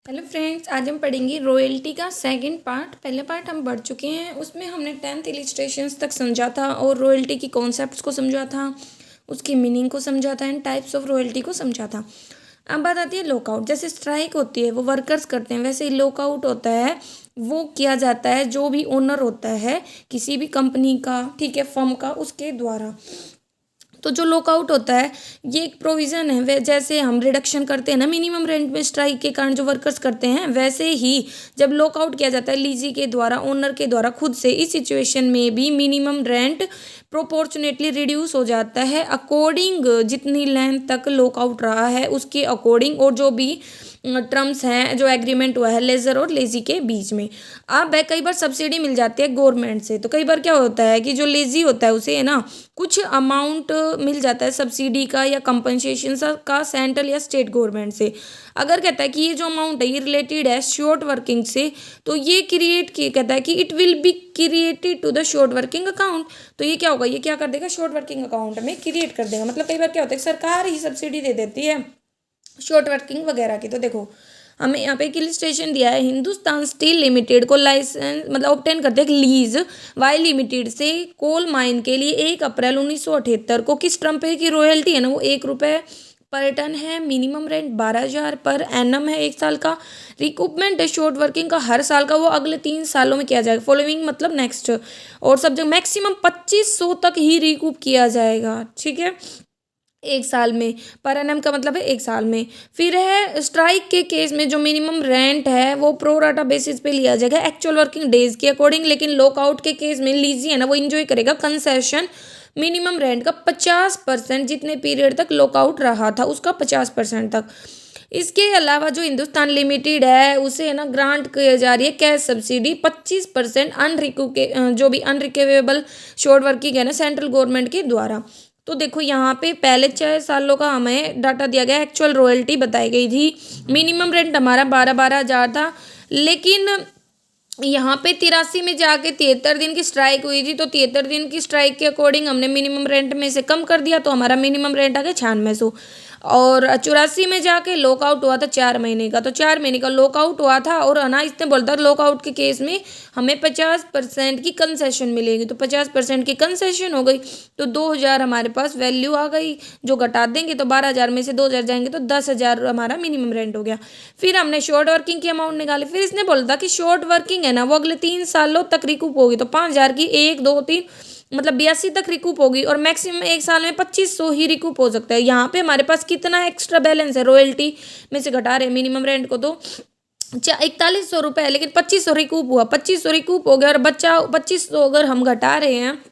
Hello friends, आज हम पढ़ेंगे रॉयल्टी का सेकंड पार्ट। पहले पार्ट हम पढ़ चुके हैं, उसमें हमने 10th इलिस्ट्रेशंस तक समझा था और रॉयल्टी की कॉन्सेप्ट्स को समझा था, उसकी मीनिंग को समझा था एंड टाइप्स ऑफ रॉयल्टी को समझा था। अब बात आती है लॉकआउट। जैसे स्ट्राइक होती है वो वर्कर्स करते हैं, वैसे ही लॉकआउट होता है वो किया जाता है जो भी ओनर होता है किसी भी कंपनी का, ठीक है, फर्म का, उसके द्वारा। तो जो लॉकआउट होता है ये एक प्रोविज़न है, वे जैसे हम रिडक्शन करते हैं ना मिनिमम रेंट में स्ट्राइक के कारण जो वर्कर्स करते हैं, वैसे ही जब लॉकआउट किया जाता है लीजी के द्वारा, ओनर के द्वारा खुद से, इस सिचुएशन में भी मिनिमम रेंट प्रोपोर्शनेटली रिड्यूस हो जाता है अकॉर्डिंग जितनी लेंथ तक लॉकआउट रहा है उसके अकॉर्डिंग, और जो भी टर्म्स हैं, जो एग्रीमेंट हुआ है लेजर और लेजी के बीच में। अब है कई बार सब्सिडी मिल जाती है गवर्नमेंट से, तो कई बार क्या होता है कि जो लेजी होता है उसे है ना कुछ अमाउंट मिल जाता है सब्सिडी का या कंपनसेशन का सेंट्रल या स्टेट गवर्नमेंट से। अगर कहता है कि ये जो अमाउंट है ये रिलेटेड है शॉर्ट वर्किंग से, तो ये कहता है कि it will be created to the short working account. तो ये क्या होगा, ये क्या कर देगा, शॉर्ट वर्किंग अकाउंट में क्रिएट कर देगा। मतलब कई बार क्या होता है सरकार ही सब्सिडी दे देती है शॉर्ट वर्किंग वगैरह की। तो देखो हमें यहाँ पे एक इलिस्ट्रेशन दिया है, हिंदुस्तान स्टील लिमिटेड को लाइसेंस मतलब ऑब्टेन करते हैं लीज वाई लिमिटेड से कोल माइन के लिए 1 अप्रैल 1978 को किस टर्म पे की रॉयल्टी है ना वो 1 रुपये पर टन है, मिनिमम रेंट 12,000 पर एनम है 1 साल का, रिकूपमेंट है शॉर्ट वर्किंग का हर साल का, वो अगले 3 सालों में किया जाएगा, फॉलोइंग मतलब नेक्स्ट, और सब जगह मैक्सिमम 2500 तक ही रिकूप किया जाएगा, ठीक है, 1 साल में। पर एनम का मतलब है 1 साल में। फिर है स्ट्राइक के केस में जो मिनिमम रेंट है वो प्रोराटा बेसिस पे लिया जाएगा एक्चुअल वर्किंग डेज के अकॉर्डिंग, लेकिन लॉकआउट के केस में लीजी है ना वो इंजॉय करेगा कंसेशन मिनिमम रेंट का 50%, जितने पीरियड तक लॉकआउट रहा था उसका 50% तक। इसके अलावा जो हिंदुस्तान लिमिटेड है उसे है ना ग्रांट की जा रही है कैश सब्सिडी 25% जो भी अनरिकवेबल शॉर्ट वर्किंग है ना सेंट्रल गवर्नमेंट के द्वारा। तो देखो यहाँ पे पहले 6 सालों का हमें डाटा दिया गया, एक्चुअल रॉयल्टी बताई गई थी, मिनिमम रेंट हमारा 12,000 था, लेकिन यहाँ पे 83 में जाके 73 दिन की स्ट्राइक हुई थी, तो 73 दिन की स्ट्राइक के अकॉर्डिंग हमने मिनिमम रेंट में से कम कर दिया, तो हमारा मिनिमम रेंट आ गया 9600। और 84 में जाके लॉकआउट हुआ था 4 महीने का, तो 4 महीने का लॉकआउट हुआ था, और ना इसने बोलता लॉकआउट के केस में हमें 50% की कंसेशन मिलेगी, तो 50% की कंसेशन हो गई, तो 2,000 हमारे पास वैल्यू आ गई, जो घटा देंगे तो 12,000 में से 2,000 जाएंगे तो 10,000 हमारा मिनिमम रेंट हो गया। फिर हमने शॉर्ट वर्किंग की अमाउंट निकाली, फिर इसने बोला था कि शॉर्ट वर्किंग है ना वो अगले 3 सालों तक रिकूप होगी, तो 5,000 की 1 2 3 मतलब 82 तक रिकूप होगी, और मैक्सिमम 1 साल में 2500 ही रिकूप हो सकता है। यहाँ पे हमारे पास कितना एक्स्ट्रा बैलेंस है, रॉयल्टी में से घटा रहे हैं मिनिमम रेंट को, तो 4100 रुपये है, लेकिन 2500 रिकूप हुआ, 2500 रिकूप हो गया, और बच्चा 2500 अगर हम घटा रहे हैं,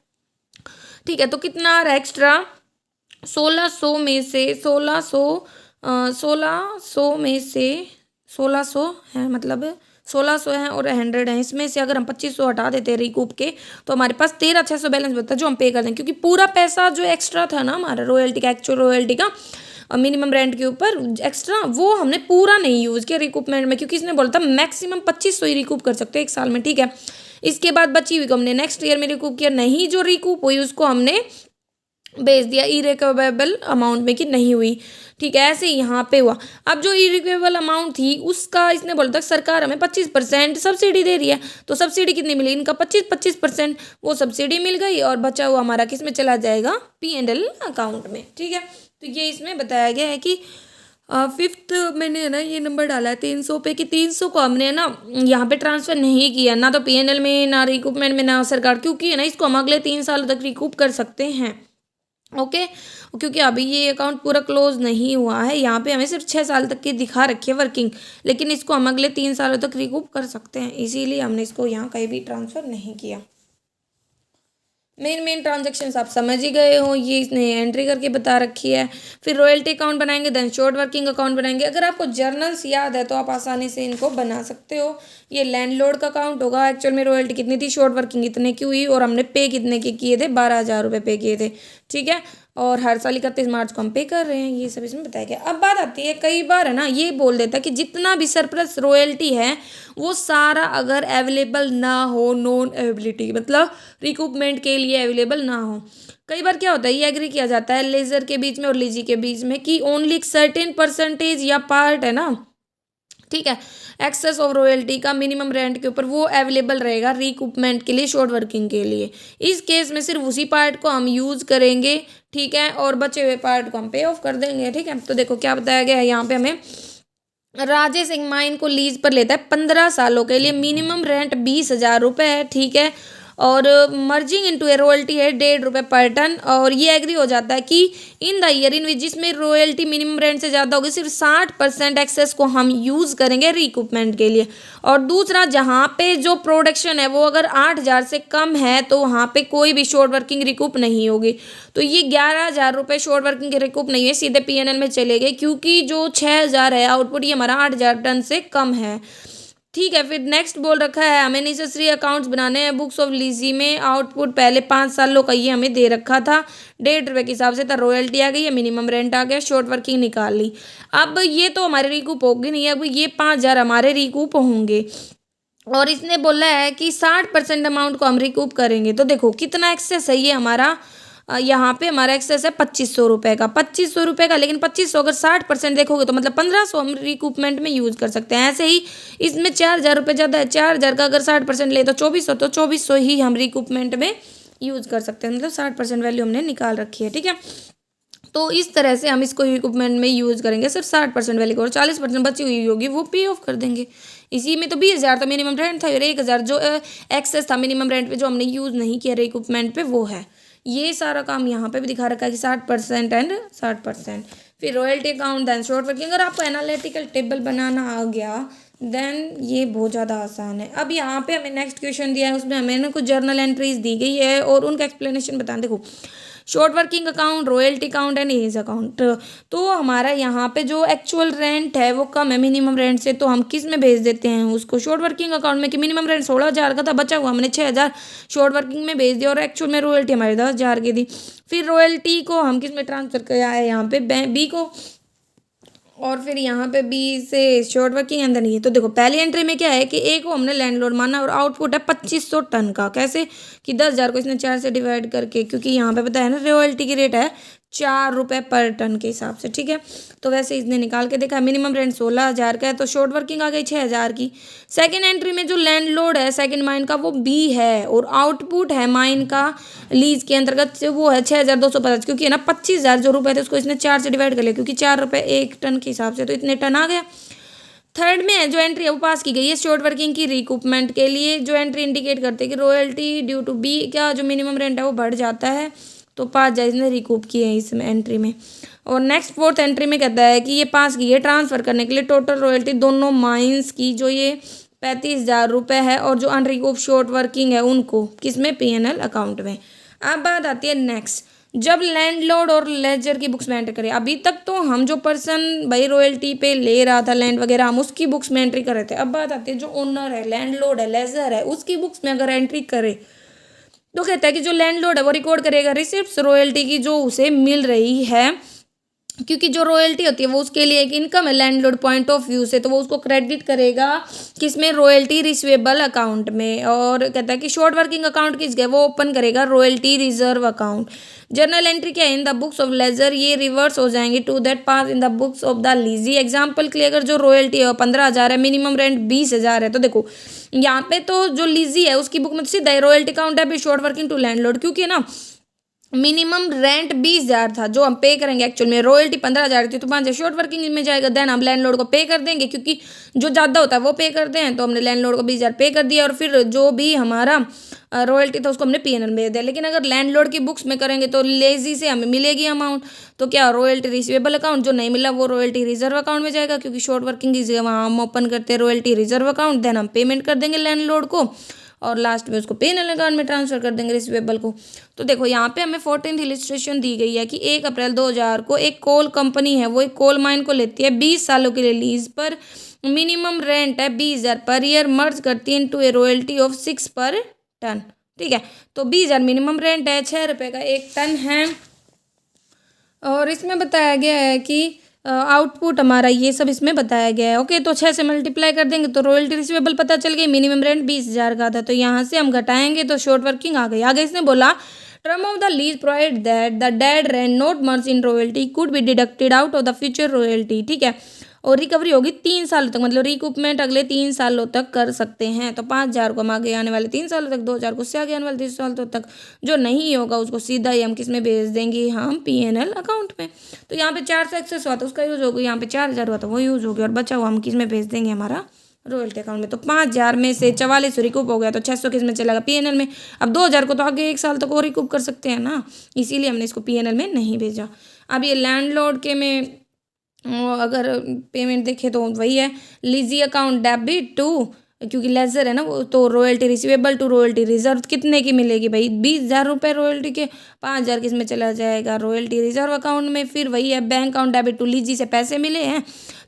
ठीक है, तो कितना आ रहा है एक्स्ट्रा, 1600 में से 1600 में से 1600 है, मतलब 1600 है और 100 है, इसमें से अगर हम 2500 हटा देते हैं रिकूप के, तो हमारे पास 13,600 बैलेंस बचता है जो हम पे कर देंगे, क्योंकि पूरा पैसा जो एक्स्ट्रा था ना हमारा रॉयल्टी का, एक्चुअल रॉयल्टी का मिनिमम रेंट के ऊपर एक्स्ट्रा, वो हमने पूरा नहीं यूज़ किया रिकूपमेंट में, क्योंकि इसने बोला था मैक्सिमम 2500 ही रिकूप कर सकते हैं 1 साल में, ठीक है। इसके बाद बची हुई को हमने नेक्स्ट ईयर में रिकूप किया, नहीं जो रिकूप हुई उसको हमने भेज दिया इरिकवेबल अमाउंट में कि नहीं हुई, ठीक है। ऐसे ही यहाँ पे हुआ। अब जो इरिकवेबल अमाउंट थी उसका इसने बोला था सरकार हमें 25% सब्सिडी दे रही है, तो सब्सिडी कितनी मिली इनका 25%, वो सब्सिडी मिल गई, और बचा हुआ हमारा किस में चला जाएगा, P&L अकाउंट में, ठीक है। तो ये इसमें बताया गया है कि 5th मैंने है ना ये नंबर डाला है 300 पे, कि 300 को हमने ना यहाँ पे ट्रांसफ़र नहीं किया, ना तो P&L में ना रिकूपमेंट में ना सरकार, क्योंकि है ना इसको हम अगले 3 सालों तक रिकूप कर सकते हैं, ओके। क्योंकि अभी ये अकाउंट पूरा क्लोज नहीं हुआ है, यहाँ पे हमें सिर्फ 6 साल तक की दिखा रखी है वर्किंग, लेकिन इसको हम अगले 3 सालों तक रिकूप कर सकते हैं, इसीलिए हमने इसको यहाँ कहीं भी ट्रांसफ़र नहीं किया। मेन ट्रांजेक्शन्स आप समझ ही गए हो, ये इसने एंट्री करके बता रखी है। फिर रॉयल्टी अकाउंट बनाएंगे, देन शॉर्ट वर्किंग अकाउंट बनाएंगे। अगर आपको जर्नल्स याद है तो आप आसानी से इनको बना सकते हो। ये लैंडलॉर्ड का अकाउंट होगा, एक्चुअल में रॉयल्टी कितनी थी, शॉर्ट वर्किंग इतने की हुई, और हमने पे कितने के किए थे, 12,000 रुपये पे किए थे, ठीक है, और हर साल 31 मार्च को हम पे कर रहे हैं, ये सब इसमें बताया गया। अब बात आती है, कई बार है ना ये बोल देता है कि जितना भी सरप्लस रॉयल्टी है वो सारा अगर अवेलेबल ना हो, नॉन अवेलेबिलिटी मतलब रिकूपमेंट के लिए अवेलेबल ना हो, कई बार क्या होता है ये एग्री किया जाता है लेजर के बीच में और लीजी के बीच में कि ओनली एक सर्टेन परसेंटेज या पार्ट है ना ठीक है। एक्सेस ऑफ रॉयल्टी का मिनिमम रेंट के ऊपर वो अवेलेबल रहेगा रिकूपमेंट के लिए, शॉर्ट वर्किंग के लिए। इस केस में सिर्फ उसी पार्ट को हम यूज़ करेंगे, ठीक है, और बचे हुए पार्ट को हम पे ऑफ कर देंगे, ठीक है। तो देखो क्या बताया गया है यहाँ पे हमें, राजेश एक माइन को लीज पर लेता है 15 सालों के लिए, मिनिमम रेंट 20,000 रुपये है, ठीक है, और मर्जिंग इनटू ए रॉयल्टी है 1.5 रुपये पर टन, और ये एग्री हो जाता है कि इन द ईयर इन विच जिसमें रॉयल्टी मिनिमम रेंट से ज़्यादा होगी सिर्फ 60% एक्सेस को हम यूज़ करेंगे रिकूपमेंट के लिए। और दूसरा, जहाँ पे जो प्रोडक्शन है वो अगर 8,000 से कम है तो वहाँ पे कोई भी शॉर्ट वर्किंग रिकूप नहीं होगी। तो ये 11,000 रुपये शॉर्ट वर्किंग के रिकूप नहीं है, सीधे पीएनएल में चले गए, क्योंकि जो 6,000 है आउटपुट ये हमारा 8,000 टन से कम है, ठीक है। फिर नेक्स्ट बोल रखा है हमें नेसेसरी अकाउंट्स बनाने हैं बुक्स ऑफ लीजी में, आउटपुट पहले 5 सालों का ये हमें दे रखा था, 1.5 रुपये के हिसाब से था, रॉयल्टी आ गई है, मिनिमम रेंट आ गया, शॉर्ट वर्किंग निकाल ली। अब ये तो हमारे रिकूप होगी नहीं, अब ये 5,000 हमारे रिकूप होंगे, और इसने बोला है कि 60% अमाउंट को हम रिकूप करेंगे। तो देखो कितना एक्सेस है ये हमारा, यहाँ पे हमारा एक्सेस है 2,500 रुपये का, 2,500 रुपये का, लेकिन 2,500 अगर 60% देखोगे तो मतलब 1,500 हम रिकूपमेंट में यूज़ कर सकते हैं। ऐसे ही इसमें 4,000 रुपये ज़्यादा है, 4,000 का अगर 60% ले तो 2,400, तो 2,400 ही हम रिकूपमेंट में यूज़ कर सकते हैं, मतलब 60% वैल्यू हमने निकाल रखी है, ठीक है। तो इस तरह से हम इसको रिकूपमेंट में यूज़ करेंगे सिर्फ 60% वैल्यू को, और 40% बची हुई होगी वो पे ऑफ कर देंगे। इसी में तो 20,000 तो मिनिमम रेंट था, और 1,000 जो एक्सेस था मिनिमम रेंट पे जो हमने यूज़ नहीं किया रिकूपमेंट पे वो है। ये सारा काम यहाँ पे भी दिखा रखा है कि 60% एंड 60%। फिर royalty account, then short working. अगर आपको एनालिटिकल टेबल बनाना आ गया देन ये बहुत ज़्यादा आसान है। अब यहाँ पे हमें नेक्स्ट क्वेश्चन दिया है, उसमें हमें ना कुछ जर्नल एंट्रीज दी गई है और उनका एक्सप्लेनेशन बताना। देखो short working account, royalty account and as account. तो हमारा यहाँ पे जो एक्चुअल रेंट है वो कम है मिनिमम रेंट से, तो हम किस में भेज देते हैं उसको, शॉर्ट वर्किंग अकाउंट में, कि मिनिमम रेंट 16,000 का था, बचा हुआ हमने 6,000 शॉर्ट वर्किंग में भेज दिया, और एक्चुअल में रॉयल्टी हमारे 10,000 की थी। फिर रॉयल्टी को हम किस में ट्रांसफर किया है, यहाँ पे बी को, और फिर यहाँ पे बी से शॉर्ट वर्किंग अंदर नहीं है। तो देखो पहली एंट्री में क्या है कि ए को हमने लैंडलॉर्ड माना और आउटपुट है 2,500 टन का। कैसे कि 10,000 को इसने 4 से डिवाइड करके, क्योंकि यहाँ पे पता है ना रॉयल्टी की रेट है 4 रुपये पर टन के हिसाब से, ठीक है। तो वैसे इसने निकाल के देखा, मिनिमम रेंट 16,000 का है, तो शॉर्ट वर्किंग आ गई 6,000 की। सेकंड एंट्री में जो लैंडलॉर्ड है सेकंड माइन का वो बी है, और आउटपुट है माइन का लीज के अंतर्गत से वो है 6,250, क्योंकि है ना 25,000 जो रुपये थे उसको इसने 4 से डिवाइड कर लिया, क्योंकि 4 रुपये 1 टन के हिसाब से, तो इतने टन आ गया। थर्ड में जो एंट्री है वो पास की गई है शॉर्ट वर्किंग की रिकूपमेंट के लिए, जो एंट्री इंडिकेट करते हैं कि रॉयल्टी ड्यू टू बी का जो मिनिमम रेंट है वो बढ़ जाता है, तो 5,000 इसने रिकूप किए हैं इस एंट्री में। और नेक्स्ट फोर्थ एंट्री में कहता है कि ये पास की है ट्रांसफ़र करने के लिए टोटल रॉयल्टी दोनों माइंस की, जो ये 35,000 रुपये है, और जो अनरिकूप शॉर्ट वर्किंग है उनको किसमें, पीएनएल अकाउंट में। अब बात आती है नेक्स्ट, जब लैंडलॉर्ड और लेजर की बुक्स में एंटर करें। अभी तक तो हम जो पर्सन भाई रॉयल्टी पे ले रहा था लैंड वगैरह, हम उसकी बुक्स में एंट्री कर रहे थे। अब बात आती है जो ओनर है, लैंडलॉर्ड है, लेजर है, उसकी बुक्स में अगर एंट्री करे तो कहता है कि जो लैंडलॉर्ड है वो रिकॉर्ड करेगा रिसिप्ट्स रॉयल्टी की जो उसे मिल रही है, क्योंकि जो रॉयल्टी होती है वो उसके लिए एक इनकम है लैंडलॉर्ड पॉइंट ऑफ व्यू से, तो वो उसको क्रेडिट करेगा किसमें, रॉयल्टी रिसीवेबल अकाउंट में। और कहता है कि शॉर्ट वर्किंग अकाउंट किस गए, वो ओपन करेगा royalty reserve account. Journal entry क्या है, in the books of ledger, ये रिवर्स हो जाएंगे to that pass in the books of the lessee. Example के लिए अगर जो रॉयल्टी है 15,000 है, मिनिमम रेंट 20,000 है, तो देखो यहाँ पे तो जो लीजी है उसकी बुक में तो सीधा रॉयल्टी अकाउंट है, फिर शॉर्ट वर्किंग टू लैंडलॉर्ड, क्योंकि ना मिनिमम रेंट 20,000 था जो हम पे करेंगे, एक्चुअल में रॉयल्टी 15,000 थी, तो 5,000 शॉर्ट वर्किंग में जाएगा, देन हम लैंडलॉर्ड को पे कर देंगे, क्योंकि जो ज़्यादा होता है वो पे करते हैं, तो हमने लैंडलॉर्ड को 20,000 पे कर दिया, और फिर जो भी हमारा रॉयल्टी था उसको हमने पीएनएल में दे दिया। लेकिन अगर लैंडलॉर्ड की बुक्स में करेंगे तो लेजी से हमें मिलेगी अमाउंट, तो क्या रॉयल्टी रिसीवेबल अकाउंट, जो नहीं मिला वो रॉयल्टी रिजर्व अकाउंट में जाएगा, क्योंकि शॉर्ट वर्किंग की जगह वहाँ हम ओपन करते हैं रॉयल्टी रिजर्व अकाउंट, देन हम पेमेंट कर देंगे लैंडलॉर्ड को, और लास्ट में उसको पीएनएल अकाउंट में ट्रांसफर कर देंगे रिसीवेबल को। तो देखो यहाँ पे हमें 14th इलिस्ट्रेशन दी गई है कि 1 अप्रैल 2000 को एक कोल कंपनी है वो एक कोल माइन को लेती है 20 सालों के लिए लीज पर, मिनिमम रेंट है 20,000 पर ईयर, मर्ज करती है इनटू ए रॉयल्टी ऑफ 6 पर टन, ठीक है। तो 20,000 मिनिमम रेंट है, 6 रुपये का 1 टन है, और इसमें बताया गया है कि आउटपुट हमारा ये सब इसमें बताया गया है। ओके, तो 6 से मल्टीप्लाई कर देंगे तो रॉयल्टी रिसीवेबल पता चल गई, मिनिमम रेंट 20,000 का था, तो यहाँ से हम घटाएंगे तो शॉर्ट वर्किंग आ गई। आगे इसने बोला term of the lease provide that the dead rent not merge in royalty could be deducted out of the future royalty, ठीक है। और रिकवरी होगी 3 सालों तक, मतलब रिकूपमेंट अगले 3 सालों तक कर सकते हैं। तो 5,000 को हम आगे आने वाले 3 सालों तक, 2,000 को उससे आगे आने वाले 3 सालों तक। जो नहीं होगा उसको सीधा ही हम किस में भेज देंगे, हम P&L अकाउंट में। तो यहाँ पे 400 एक्सेस हुआ तो उसका यूज़ होगा, यहाँ पे 4,000 हुआ तो वो यूज़ हो गया, और बचा हुआ हम किस में भेज देंगे, हमारा रॉयल्टी अकाउंट में। तो 5,000 में से 44 रिकूप हो गया तो 600 किस में चलेगा, P&L में। अब 2,000 को तो आगे 1 साल तक और रिकूप कर सकते हैं ना, इसीलिए हमने इसको P&L में नहीं भेजा। अब ये लैंडलॉर्ड के में अगर पेमेंट देखें तो वही है, लीजी अकाउंट डेबिट टू, क्योंकि लेजर है ना वो, तो royalty receivable to royalty reserve कितने की मिलेगी भाई, 20,000 रुपये रॉयल्टी के, 5,000 किस में चला जाएगा, रॉयल्टी रिजर्व अकाउंट में। फिर वही है, बैंक अकाउंट डेबिट टू लीजी से पैसे मिले हैं,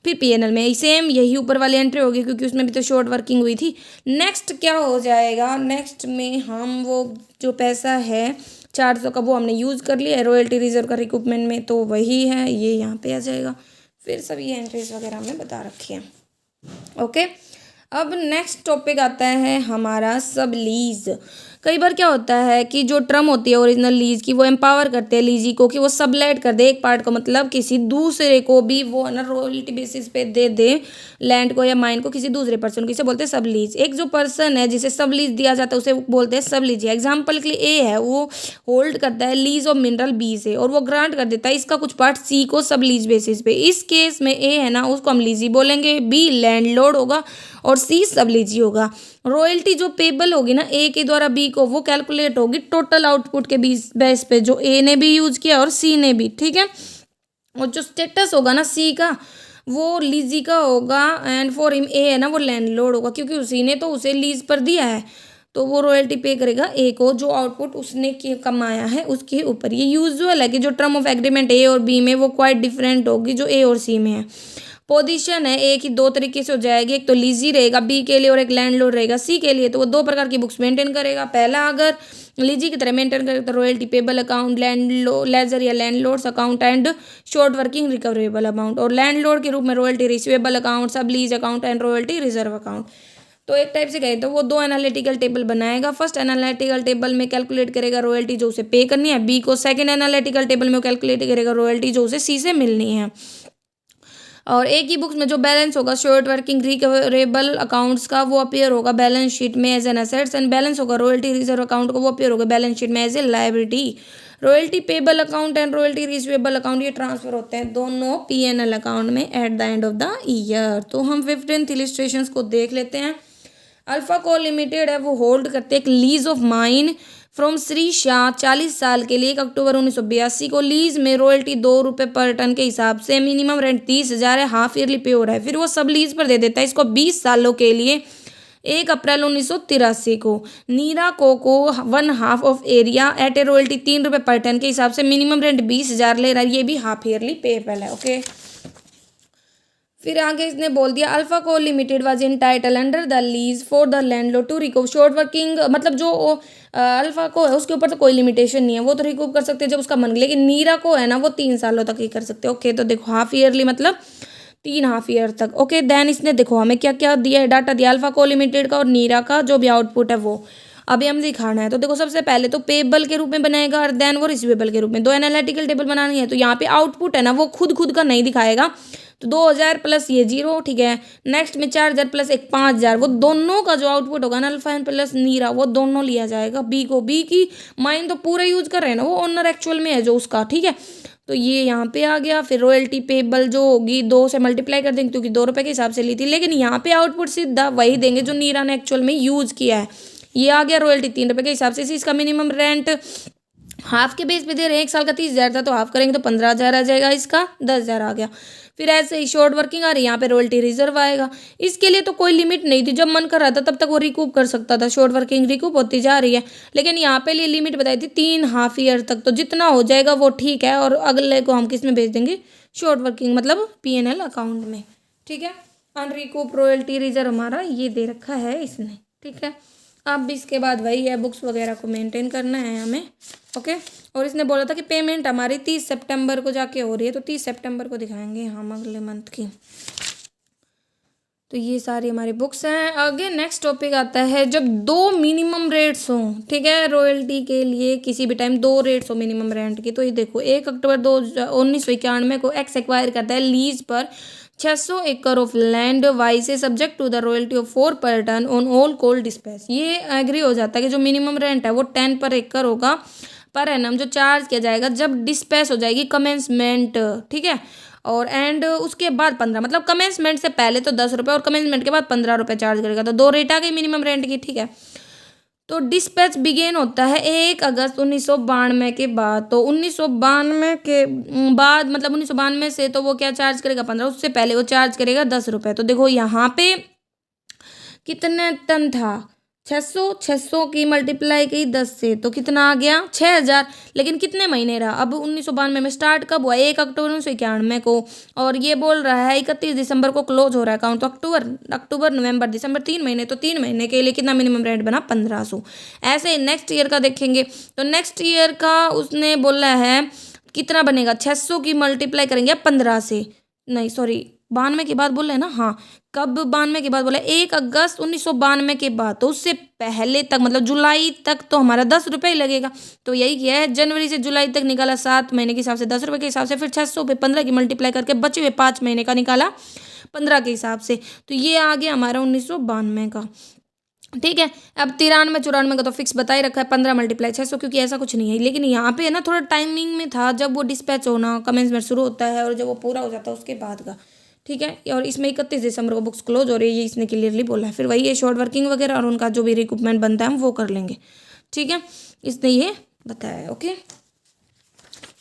फिर P&L में सेम यही ऊपर वाली एंट्री होगी, क्योंकि उसमें भी तो शॉर्ट वर्किंग हुई थी। नेक्स्ट क्या हो जाएगा, नेक्स्ट में हम वो जो पैसा है 400 का वो हमने यूज़ कर लिया है रॉयल्टी रिजर्व का रिकूपमेंट में, तो वही है, ये यहाँ पे आ जाएगा। फिर सब ये एंट्रीज वगैरह हमने बता रखी है। ओके, अब नेक्स्ट टॉपिक आता है हमारा सब लीज। कई बार क्या होता है कि जो टर्म होती है ओरिजिनल लीज की, वो एम्पावर करते हैं लीजी को कि वो सबलेट कर दे एक पार्ट को, मतलब किसी दूसरे को भी वो है ना रॉयल्टी बेसिस पे दे दे लैंड को या माइन को किसी दूसरे पर्सन को, इसे बोलते हैं सब लीज। एक जो पर्सन है जिसे सब लीज दिया जाता है उसे बोलते हैं सब लीज। एग्जाम्पल के लिए ए है, वो होल्ड करता है लीज ऑफ मिनरल बी से, और वो ग्रांट कर देता है इसका कुछ पार्ट सी को सब लीज बेसिस पे। इस केस में ए है ना उसको हम लीजी बोलेंगे, बी लैंडलॉर्ड होगा और सी सब लीजी होगा। रॉयल्टी जो पेबल होगी ना ए के द्वारा बी को, वो कैलकुलेट होगी टोटल आउटपुट के बेस पे, जो ए ने भी यूज किया और सी ने भी, ठीक है। और जो स्टेटस होगा ना सी का, वो लीजी का होगा, एंड फॉर हिम ए है ना वो लैंडलॉर्ड होगा, क्योंकि उसी ने तो उसे लीज पर दिया है, तो वो रॉयल्टी पे करेगा ए को, जो आउटपुट उसने कमाया है उसके ऊपर। ये यूजुअल है कि जो टर्म ऑफ एग्रीमेंट ए और बी में वो क्वाइट डिफरेंट होगी जो ए और सी में है। पोजीशन है ए की 2 तरीके से हो जाएगी, एक तो लीजी रहेगा बी के लिए और एक लैंडलॉर्ड रहेगा सी के लिए। तो वो 2 प्रकार की बुक्स मेंटेन करेगा। पहला, अगर लीजी की तरह मेंटेन करेगा तो रॉयल्टी पेबल अकाउंट, लेजर या landlords account and short working recoverable amount, और लैंडलॉर्ड के रूप में रॉयल्टी रिसीवेबल अकाउंट, सब lease account and royalty reserve account. तो एक टाइप से कहे तो वो 2 एनालिटिकल टेबल बनाएगा। फर्स्ट एनालिटिकल टेबल में कैलकुलेट करेगा रॉयल्टी जो उसे पे करनी है बी को, सेकंड एनालिटिकल टेबल में कैलकुलेट करेगा रॉयल्टी जो उसे सी से मिलनी है। और एक ही बुक्स में जो बैलेंस होगा शॉर्ट वर्किंग रिकवरेबल अकाउंट्स का, वो अपीयर होगा बैलेंस शीट में as an assets, and balance होगा रॉयल्टी रिजर्व अकाउंट को, वो अपीयर होगा बैलेंस शीट में as a liability. Royalty payable account and royalty receivable account ये ट्रांसफर होते हैं दोनों P&L अकाउंट में at the end of the year. तो हम 15th इलिस्ट्रेशंस को देख लेते हैं। अल्फा को लिमिटेड है, वो होल्ड करते हैं एक lease of mine from Shri Shah 40 साल के लिए 1 अक्टूबर 1982 को। लीज में रॉयल्टी 2 रुपये पर टन के हिसाब से, मिनिमम रेंट 30,000 है, हाफ ईयरली पे हो रहा है। फिर वो सब लीज पर दे देता है इसको 20 सालों के लिए 1 अप्रैल 1983 को। नीरा को 1/2 of area at A royalty 3 रुपये पर टन के हिसाब से, मिनिमम रेंट 20,000 ले रहा है, ये भी हाफ ईयरली पेबल है। ओके, फिर आगे इसने बोल दिया Alpha co limited was in title under the lease for the landlord to recover short working, मतलब जो अल्फा को है उसके ऊपर तो कोई लिमिटेशन नहीं है, वो तो रिकूव कर सकते हैं जब उसका मन। लेकिन नीरा को है ना वो 3 सालों तक ही कर सकते हैं। ओके, तो देखो हाफ ईयरली मतलब 3 हाफ ईयर तक। ओके, देन इसने देखो हमें क्या क्या दिया है, डाटा दिया अल्फा को लिमिटेड का और नीरा का जो भी आउटपुट है वो अभी हम दिखाना है। तो देखो सबसे पहले तो पेबल के रूप में बनाएगा और देन वो रिसीवेबल के रूप में। 2 एनालिटिकल टेबल बनानी है, तो यहाँ पे आउटपुट है ना वो खुद का नहीं दिखाएगा। तो 2,000 प्लस ये 0, ठीक है। नेक्स्ट में 4,000 प्लस एक 5,000, वो दोनों का जो आउटपुट होगा ना अल्फा प्लस नीरा, वो दोनों लिया जाएगा बी को। बी की माइन तो पूरा यूज कर रहे हैं ना, वो ओनर एक्चुअल में है जो उसका, ठीक है। तो ये यहाँ पे आ गया। फिर रॉयल्टी पेबल जो होगी 2 से मल्टीप्लाई कर देंगे क्योंकि 2 रुपये के हिसाब से ली थी, लेकिन यहाँ पे आउटपुट सीधा वही देंगे जो नीरा ने एक्चुअल में यूज किया है। ये आ गया रॉयल्टी 3 रुपये के हिसाब से। इसका मिनिमम रेंट हाफ के बेस पे दे रहे हैं, 1 साल का 30,000 था तो हाफ करेंगे तो 15,000 आ जाएगा, इसका 10,000 आ गया। फिर ऐसे ही शॉर्ट वर्किंग आ रही है, यहाँ पे रॉयल्टी रिजर्व आएगा। इसके लिए तो कोई लिमिट नहीं थी, जब मन कर रहा था तब तक वो रिकूप कर सकता था, शॉर्ट वर्किंग रिकूप होती जा रही है। लेकिन यहाँ पे लिए लिमिट बताई थी 3 हाफ ईयर तक, तो जितना हो जाएगा वो ठीक है। और अगले को हम किस में भेज देंगे, शॉर्ट वर्किंग मतलब P&L अकाउंट में, ठीक है। अनरिकूप रॉयल्टी रिजर्व हमारा ये दे रखा है इसने, ठीक है। अब इसके बाद वही है, बुक्स वगैरह को मेंटेन करना है हमें। ओके, और इसने बोला था कि पेमेंट हमारी 30 सितंबर को जाके हो रही है, तो 30 सितंबर को दिखाएंगे हम अगले मंथ की। तो ये सारी हमारी बुक्स हैं। आगे नेक्स्ट टॉपिक आता है जब 2 मिनिमम रेट्स हों, ठीक है, रॉयल्टी के लिए किसी भी टाइम 2 रेट्स हो मिनिमम रेंट की। तो ये देखो 1 अक्टूबर 1991 को एक्स एक्वायर करता है लीज पर 600 एकड़ ऑफ लैंड वाई से subject to the royalty of 4 per ton on all coal dispatch. ये एग्री हो जाता है कि जो मिनिमम रेंट है वो 10 पर एकड़ होगा पर एनम, जो चार्ज किया जाएगा जब डिस्पैच हो जाएगी कमेंसमेंट, ठीक है। और एंड उसके बाद 15, मतलब कमेंसमेंट से पहले तो 10 रुपये और कमेंसमेंट के बाद 15 रुपये चार्ज करेगा, तो दो रेट आ गई मिनिमम रेंट की, ठीक है। तो डिस्पैच बिगेन होता है 1 अगस्त 1992 के बाद। तो 1992 के बाद मतलब 1992 से तो वो क्या चार्ज करेगा 15, उससे पहले वो चार्ज करेगा 10 रुपये। तो देखो यहाँ पे कितने टन था, 600 की मल्टीप्लाई की 10 से तो कितना आ गया 6000। लेकिन कितने महीने रहा, अब 1992 में स्टार्ट कब हुआ, 1 अक्टूबर 1991 को, और ये बोल रहा है 31 दिसंबर को क्लोज हो रहा है अकाउंट। तो अक्टूबर नवंबर दिसंबर 3 महीने, तो 3 महीने के लिए कितना मिनिमम रेंट बना 1500। ऐसे ही नेक्स्ट ईयर का देखेंगे तो नेक्स्ट ईयर का उसने बोला है कितना बनेगा, 600 की मल्टीप्लाई करेंगे 15 से, नहीं सॉरी 92 के बाद बोल रहे हैं ना, हाँ कब 92 के बाद बोला 1 अगस्त 1992 के बाद, तो उससे पहले तक मतलब जुलाई तक तो हमारा 10 रुपये ही लगेगा। तो यही किया है, जनवरी से जुलाई तक निकाला 7 महीने के हिसाब से 10 रुपये के हिसाब से, फिर 600 पे 15 की मल्टीप्लाई करके बचे हुए 5 महीने का निकाला 15 के हिसाब से। तो ये आ गया हमारा 1992 का, ठीक है। अब 93 94 का तो फिक्स बता ही रखा है 15 मल्टीप्लाई 600, क्योंकि ऐसा कुछ नहीं है। लेकिन यहाँ पे है ना थोड़ा टाइमिंग में था, जब वो डिस्पैच होना कमेंसमेंट शुरू होता है और जब वो पूरा हो जाता है उसके बाद का, ठीक है। और इसमें 31 दिसंबर को बुक्स क्लोज हो रही है, ये इसने क्लियरली बोला है। फिर वही है शॉर्ट वर्किंग वगैरह और उनका जो भी रिक्रूटमेंट बनता है हम वो कर लेंगे, ठीक है। इसने ये बताया है, ओके।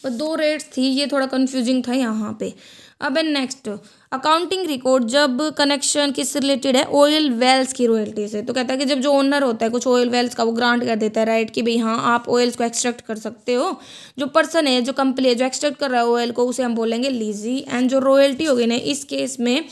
पर 2 रेट्स थी, ये थोड़ा कंफ्यूजिंग था यहाँ पे। अब है नेक्स्ट अकाउंटिंग रिकॉर्ड, जब कनेक्शन किससे रिलेटेड है, ऑयल वेल्स की रॉयल्टी से। तो कहता है कि जब जो ओनर होता है कुछ ऑयल वेल्स का, वो ग्रांट कर देता है राइट कि भाई हाँ आप ऑयल्स को एक्सट्रैक्ट कर सकते हो। जो पर्सन है, जो कंपनी है जो एक्सट्रैक्ट कर रहा है ऑयल को, उसे हम बोलेंगे लीजी। एंड जो रॉयल्टी होगी ना इस केस में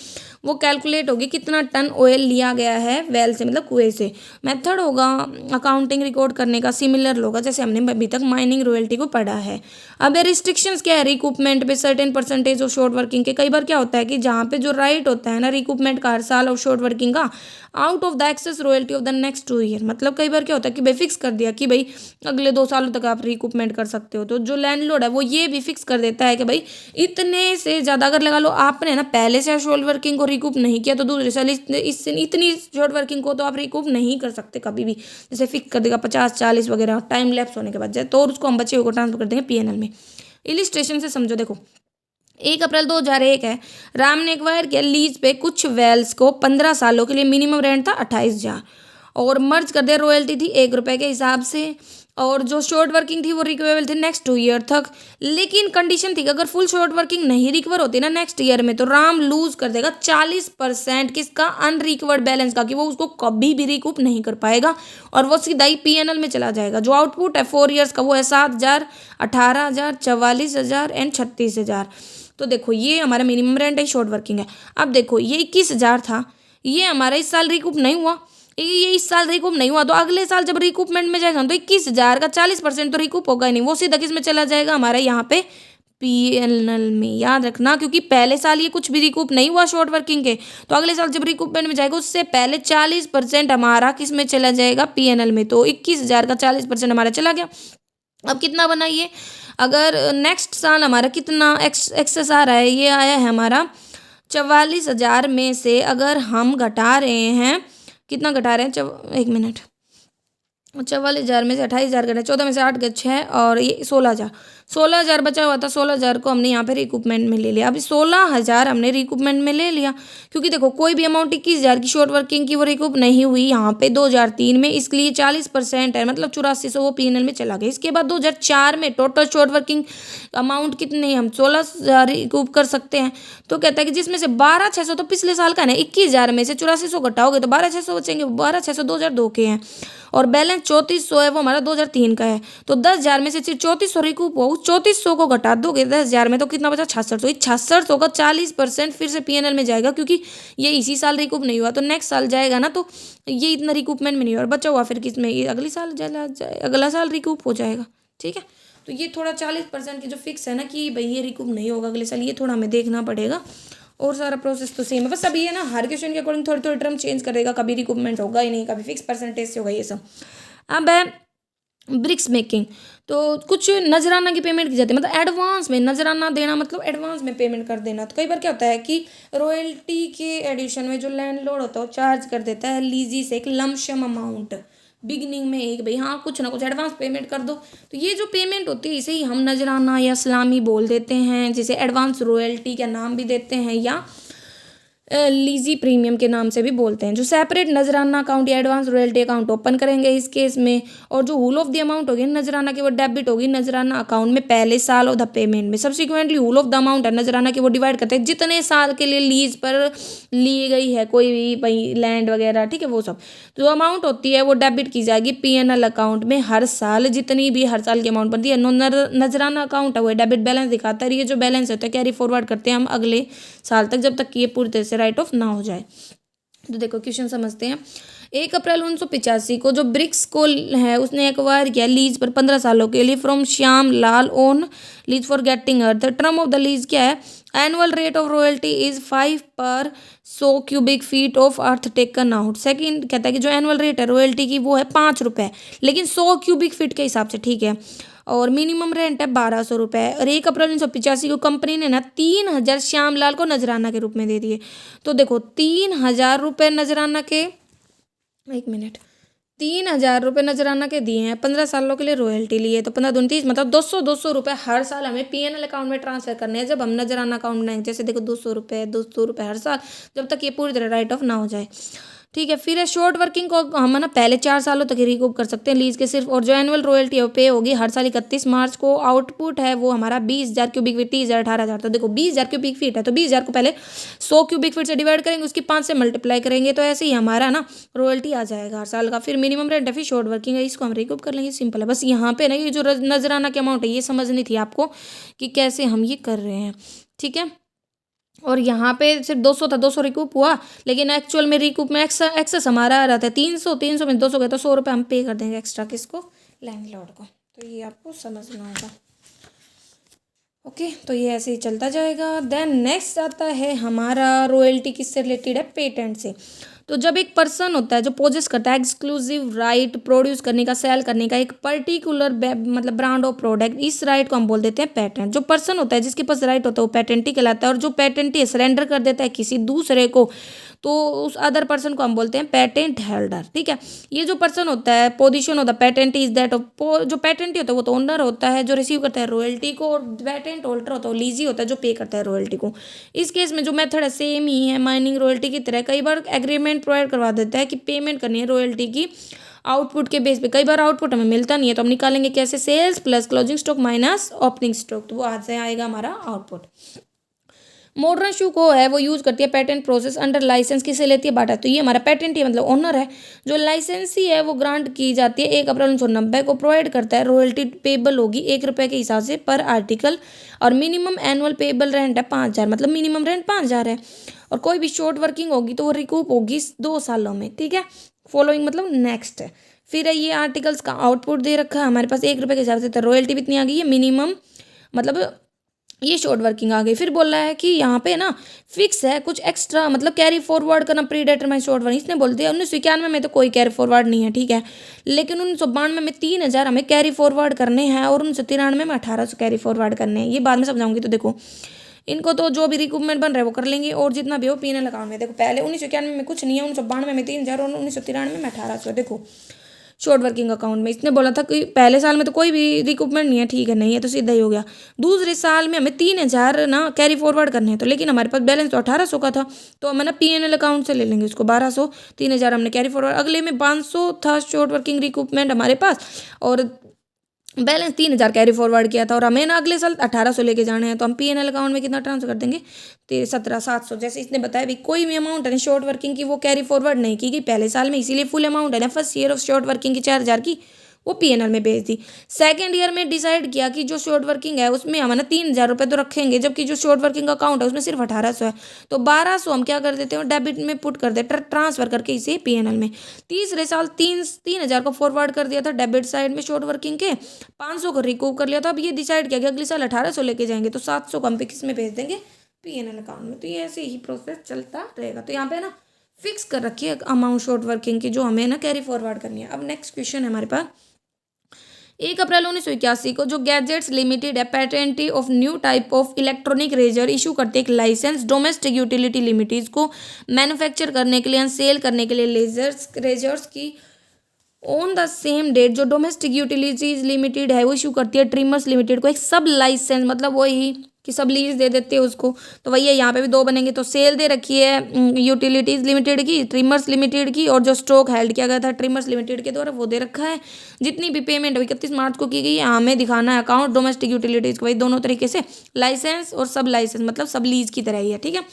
वो कैलकुलेट होगी कितना टन ऑयल लिया गया है वेल से, मतलब कुएं से। मेथड होगा अकाउंटिंग रिकॉर्ड करने का सिमिलर होगा जैसे हमने अभी तक माइनिंग रॉयल्टी को पढ़ा है। अब रिस्ट्रिक्शंस क्या है रिकूपमेंट पे, certain percentage of short working के। कई बार क्या होता है कि जहाँ पे जो राइट होता है ना रिकूपमेंट का हर साल और शॉर्ट वर्किंग का, out of the excess royalty of the next 2 year. मतलब कई बार क्या होता है कि भाई फिक्स कर दिया कि भाई अगले 2 सालों तक आप रिकूपमेंट कर सकते हो। तो जो लैंडलॉर्ड है वो ये भी फिक्स कर देता है कि भाई इतने से ज़्यादा, अगर लगा लो आपने ना पहले से शॉर्ट वर्किंग को रिकूप नहीं किया तो दूसरे साल इससे इतनी शॉर्ट वर्किंग को तो आप रिकूप नहीं कर सकते कभी भी। जैसे फिक्स कर देगा 50 40 वगैरह टाइम लैप्स होने के बाद, तो उसको हम बचे हुए को ट्रांसफर कर देंगे पीएनएल में। इलिस्ट्रेशन से समझो, देखो 1 अप्रैल 2001 है, राम ने एक्वायर किया लीज पे कुछ वेल्स को 15 सालों के लिए। मिनिमम रेंट था 28,000 और मर्ज कर दिया, रॉयल्टी थी 1 रुपये के हिसाब से। और जो शॉर्ट वर्किंग थी वो रिकवेबल थी नेक्स्ट 2 ईयर तक। लेकिन कंडीशन थी कि अगर फुल शॉर्ट वर्किंग नहीं रिकवर होती ना नेक्स्ट ईयर में, तो राम लूज कर देगा 40% किसका, अनरिकवर्ड बैलेंस का, कि वो उसको कभी भी रिकूप नहीं कर पाएगा और वो सीधा ही पीएनएल में चला जाएगा। जो आउटपुट है 4 ईयर्स का वो है 7,000, 18,000, 44,000 एंड 36,000। तो देखो ये हमारा मिनिमम रेंट है, शॉर्ट वर्किंग है। अब देखो ये 21,000 था, ये हमारा इस साल रिकूप नहीं हुआ, ये इस साल रिकूप नहीं हुआ, तो अगले साल जब रिकूपमेंट में जाएगा तो 21,000 का 40% तो रिकूप होगा ही नहीं, वो सीधा किस में चला जाएगा हमारे यहाँ पे पीएनएल में। याद रखना, क्योंकि पहले साल ये कुछ भी रिकूप नहीं हुआ शॉर्ट वर्किंग के, तो अगले साल जब रिकूपमेंट में जाएगा उससे पहले 40% हमारा किस में चला जाएगा पीएनएल में। तो 21,000 का 40% हमारा चला गया। अब कितना बना ये, अगर नेक्स्ट साल हमारा कितना एक्सेस आ रहा है, ये आया है हमारा 44,000 में से अगर हम घटा रहे हैं, कितना घटा रहे हैं 1 मिनट, 44,000 में से 28,000 घटे, 14 में से 8 गए 6 और ये 16,000 बचा हुआ था। 16,000 को हमने यहाँ पे रिकूपमेंट में ले लिया। अभी 16,000 हमने रिकूपमेंट में ले लिया, क्योंकि देखो कोई भी अमाउंट 21,000 की शॉर्ट वर्किंग की वो रिकूप नहीं हुई यहाँ पे 2003 में, इसलिए 40% है, मतलब 8400 वो पीएनएल में चला गया। इसके बाद 2004 में टोटल शॉर्ट वर्किंग अमाउंट कितनी, हम 16,000 रिकूप कर सकते हैं। तो कहता है कि जिसमें से 12,600 तो पिछले साल का है ना, 21,000 में से 8400 घटाओगे तो 12,600 बचेंगे। 12,600 2002 के हैं और बैलेंस 3400 है, वो हमारा 2003 का है। तो 10,000 में से सिर्फ 3400 रिकूप हो, 3400 को घटा दोगे 10,000 में तो कितना बचा 6600। 6600 का 40% फिर से पीएनएल में जाएगा, क्योंकि ये इसी साल रिकूप नहीं हुआ, तो नेक्स्ट साल जाएगा ना, तो ये इतना रिकूपमेंट में नहीं हुआ और बचा हुआ फिर किस में, ये अगली साल अगला साल रिकूप हो जाएगा, ठीक है। तो ये थोड़ा 40% की जो फिक्स है ना कि भाई ये रिकूप नहीं होगा अगले साल, ये थोड़ा हमें देखना पड़ेगा। और सारा प्रोसेस तो सेम है, बस अभी है ना हर क्वेश्चन के अकॉर्डिंग थोड़ी थोड़ी टर्म चेंज करेगा, कभी रिकूपमेंट होगा ही नहीं, कभी फिक्स परसेंटेज से होगा, ये सब। अब है ब्रिक्स मेकिंग, तो कुछ नजराना की पेमेंट की जाती है, मतलब एडवांस में नजराना देना, मतलब एडवांस में पेमेंट कर देना। तो कई बार क्या होता है कि रॉयल्टी के एडिशन में जो लैंडलॉर्ड होता है वो चार्ज कर देता है लीजी से एक लमशम अमाउंट बिगनिंग में, एक भाई हाँ कुछ ना कुछ एडवांस पेमेंट कर दो। तो ये जो पेमेंट होती है इसे ही हम नजराना या सलामी बोल देते हैं, जिसे एडवांस रॉयल्टी का नाम भी देते हैं या लीजी प्रीमियम के नाम से भी बोलते हैं। जो सेपरेट नजराना अकाउंट या एडवांस रॉयल्टी अकाउंट ओपन करेंगे इस केस में, और जो होल ऑफ द अमाउंट होगी नजराना की वो डेबिट होगी नजराना अकाउंट में पहले साल ऑफ द पेमेंट में। Subsequently whole of the amount है नजराना की वो डिवाइड करते हैं जितने साल के लिए लीज पर ली गई है कोई भी भाई लैंड वगैरह, ठीक है वो सब। जो अमाउंट होती है वो डेबिट की जाएगी पीएनएल अकाउंट में हर साल, जितनी भी हर साल की अमाउंट बनती है। नजराना अकाउंट है वो डेबिट बैलेंस दिखाता है, ये जो बैलेंस होता है कैरी फॉरवर्ड करते हैं हम अगले साल तक, जब तक कि ये पूरी तरह से राइट ऑफ ना हो जाए। तो देखो क्वेश्चन समझते हैं। 1 अप्रैल 1985 को जो ब्रिक्स को है उसने एक्वायर किया लीज पर 15 सालों के लिए from Shyam Lal own lease for getting earth. The term of the lease क्या है? Annual rate of royalty is 5 पर 100 cubic feet of earth taken out. Second कहता है कि जो एनुअल रेट है रॉयल्टी की वो है 5 रुपये, लेकिन 100 क्यूबिक फीट के हिसाब से, ठीक है। और मिनिमम रेंट है 1200 रुपये। और 1 अप्रैल 1985 को कंपनी ने ना 3000 श्यामलाल को नजराना के रूप में दे दिए। तो देखो 3000 रुपये नजराना के, एक मिनट, 3000 रुपये नजराना के दिए हैं, 15 सालों के लिए रॉयल्टी लिए, तो 15 दूनी 30, मतलब 200 रुपये हर साल हमें पीएनएल अकाउंट में ट्रांसफर करने हैं जब हम नजराना अकाउंट बनाएंगे। जैसे देखो 200 रुपये हर साल, जब तक ये पूरी तरह राइट ऑफ ना हो जाए, ठीक है। फिर है शॉर्ट वर्किंग को हम ना पहले 4 सालों तक ही रिकूप कर सकते हैं लीज के सिर्फ, और जो एनुअल रॉयल्टी है वो पे होगी हर साल 31 मार्च को। आउटपुट है वो हमारा 20,000 क्यूबिक फीट, 30,000 18,000। तो देखो 20,000 क्यूबिक फीट है तो 20,000 को पहले 100 क्यूबिक फीट से डिवाइड करेंगे, उसकी 5 से मल्टीप्लाई करेंगे, तो ऐसे ही हमारा ना रॉयल्टी आ जाएगा हर साल का। फिर मिनिमम रेंट है, फिर शॉर्ट वर्किंग है, इसको हम रिकूप कर लेंगे, सिंपल है। बस यहाँ पे ना ये जो नजराना के अमाउंट है ये समझनी थी आपको कि कैसे हम ये कर रहे हैं, ठीक है। और यहाँ पे सिर्फ 200 था, 200 रिकूप हुआ, लेकिन एक्चुअल में रिकूप में एक्सेस हमारा आ रहा था 300, 300 में 200 गए तो 100 रुपये हम पे कर देंगे एक्स्ट्रा, किसको? लैंडलॉर्ड को। तो ये आपको समझना होगा, ओके। तो ये ऐसे ही चलता जाएगा। देन नेक्स्ट आता है हमारा रॉयल्टी किससे रिलेटेड है? पेटेंट से। तो जब एक पर्सन होता है जो पोजेस करता है एक्सक्लूसिव राइट प्रोड्यूस करने का, सेल करने का एक पर्टिकुलर मतलब ब्रांड ऑफ प्रोडक्ट, इस राइट को हम बोल देते हैं पेटेंट। जो पर्सन होता है जिसके पास राइट होता है वो पेटेंटी कहलाता है, और जो पेटेंटी सरेंडर कर देता है किसी दूसरे को तो उस अदर पर्सन को हम बोलते हैं पेटेंट हेल्डर, ठीक है। ये जो पर्सन होता है, position of the patent is that of, जो पेटेंटी होता है वो तो ओनर होता है जो रिसीव करता है रॉयल्टी को, और पेटेंट होल्डर होता है वो लीजी होता है जो पे करता है रॉयल्टी को। इस केस में जो मेथड है सेम ही है माइनिंग रॉयल्टी की तरह। कई बार एग्रीमेंट प्रोवाइड करवा देता है कि पेमेंट करनी है रॉयल्टी की आउटपुट के बेस पे। कई बार आउटपुट हमें मिलता नहीं है तो हम निकालेंगे कैसे? Sales plus closing stock minus opening stock, तो वो आज से आएगा हमारा आउटपुट। मॉडर्न शू को है वो यूज करती है पेटेंट प्रोसेस अंडर लाइसेंस, किसे लेती है? बाटा। तो ये हमारा पेटेंट ही मतलब ओनर है। जो लाइसेंसी है वो ग्रांट की जाती है 1 अप्रैल 1990 को, प्रोवाइड करता है रॉयल्टी पेबल होगी 1 रुपये के हिसाब से पर आर्टिकल, और मिनिमम एनुअल पेबल रेंट है 5,000, मतलब मिनिमम रेंट 5,000 है। और कोई भी शॉर्ट वर्किंग होगी तो वो रिकूप होगी 2 सालों में, ठीक है। फॉलोइंग मतलब नेक्स्ट है। फिर है ये आर्टिकल्स का आउटपुट दे रखा है हमारे पास 1 रुपये के हिसाब से, तो रॉयल्टी भी इतनी आ गई है मिनिमम, मतलब ये शॉर्ट वर्किंग आ गई। फिर बोल रहा है कि यहाँ पे ना फिक्स है कुछ एक्स्ट्रा, मतलब कैरी फॉरवर्ड करना प्री डिटरमाइंड शॉर्ट वर्किंग। इसने बोल दिया 1991 में तो कोई कैरी फॉरवर्ड नहीं है, ठीक है, लेकिन 1992 में 3,000 हमें कैरी फॉरवर्ड करने हैं, और 1993 में 1,800 कैरी फॉरवर्ड करने हैं। ये बाद में समझाऊंगी। तो देखो इनको तो जो भी रिक्रूटमेंट बन रहा है वो कर लेंगे, और जितना भी हो पीएनएल अकाउंट में। देखो पहले 1991 में कुछ नहीं है, 1992 में 3,000 और 1993 में 1,800। देखो शॉर्ट वर्किंग अकाउंट में इसने बोला था कि पहले साल में तो कोई भी रिक्रूटमेंट नहीं है, ठीक है, नहीं है तो सीधा ही हो गया। दूसरे साल में हमें 3,000 ना कैरी फॉरवर्ड करने हैं, तो लेकिन हमारे पास बैलेंस तो 1,800 का था, तो हम ना पीएनएल अकाउंट से ले लेंगे उसको 1,200, 3,000 हमने कैरी फॉरवर्ड। अगले में 500 था शॉर्ट वर्किंग रिक्रूटमेंट हमारे पास, और बैलेंस 3,000 कैरी फॉरवर्ड किया था, और हमें ना अगले साल 1,800 लेके जाने हैं, तो हम पीएनएल अकाउंट में कितना ट्रांसफर कर देंगे? 17,700। जैसे इसने बताया भी कोई भी अमाउंट है शॉर्ट वर्किंग की वो कैरी फॉरवर्ड नहीं की गई पहले साल में, इसीलिए फुल अमाउंट है ना first year of short working की 4,000 की वो पीएनएल में भेज दी। सेकंड ईयर में डिसाइड किया कि जो शॉर्ट वर्किंग है उसमें हम ना 3,000 रुपये तो रखेंगे, जबकि जो शॉर्ट वर्किंग अकाउंट है उसमें सिर्फ 1,800 है, तो 1,200 हम क्या कर देते हैं डेबिट में पुट कर देते ट्रांसफर करके इसे पीएनएल में। तीसरे साल 3,000 को फॉरवर्ड कर दिया था डेबिट साइड में शॉर्ट वर्किंग के, 500 को रिकूव कर लिया था। अब ये डिसाइड किया कि अगले साल 1,800 लेके जाएंगे, तो 700 को हम पे किस में भेज देंगे? पीएनएल अकाउंट में। तो ये ऐसे ही प्रोसेस चलता रहेगा। तो यहाँ पे ना फिक्स कर रखिए अमाउंट शॉर्ट वर्किंग की जो हमें ना कैरी फॉरवर्ड करनी है। अब नेक्स्ट क्वेश्चन है हमारे पास 1 अप्रैल 1981 को जो गैजेट्स लिमिटेड है patentee of new type of electronic razor issue करते एक लाइसेंस डोमेस्टिक यूटिलिटी लिमिटेड को मैन्युफैक्चर करने के लिए एंड सेल करने के लिए लेजर्स रेजर्स की। ऑन द सेम डेट जो डोमेस्टिक यूटिलिटीज लिमिटेड है वो इशू करती है ट्रिमर्स लिमिटेड को एक सब लाइसेंस, मतलब वही कि सब लीज दे देते हैं उसको। तो वही है, यहाँ पे भी दो बनेंगे। तो सेल दे रखी है यूटिलिटीज लिमिटेड की, ट्रिमर्स लिमिटेड की, और जो स्टॉक हेल्ड किया गया था ट्रिमर्स लिमिटेड के द्वारा वो दे रखा है। जितनी भी पेमेंट 31 मार्च को की गई है हमें दिखाना है अकाउंट डोमेस्टिक यूटिलिटीज को, वही दोनों तरीके से लाइसेंस और सब लाइसेंस, मतलब सब लीज की तरह ही है। ठीक है,